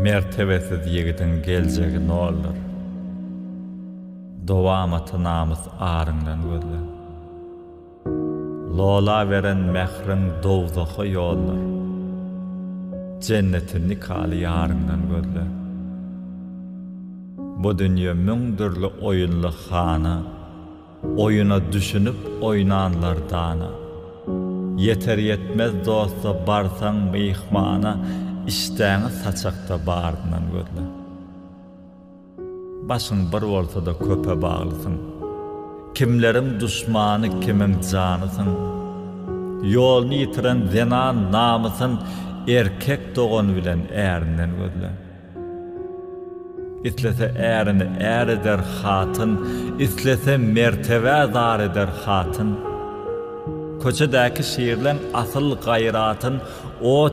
Mertebesiz yigitin geljegi noldur? Dowamaty namys aryndan gözle. Lola veren mehrin dowzaha ýoldur. Cennetin nikaly ýaryndan gözle. Bu dünýe müňdürli oýunly hana, oyuna düşünüp oynanlar dana. Yeter yetmez dosta barsaň mihmana, iştäňi saçakda bardynan gözle. Başyň bir bolsa da köpe baglysyň. Kimleriň duşmany, kimiň janysyň. Ýolny ýitiren zenan namysyn erkek dogan bilen ärinden gözle. İtlese ärini är eder hatyn, islese mertebe zar eder hatyn. Köçedäki şiirlen asyl gaýratyn o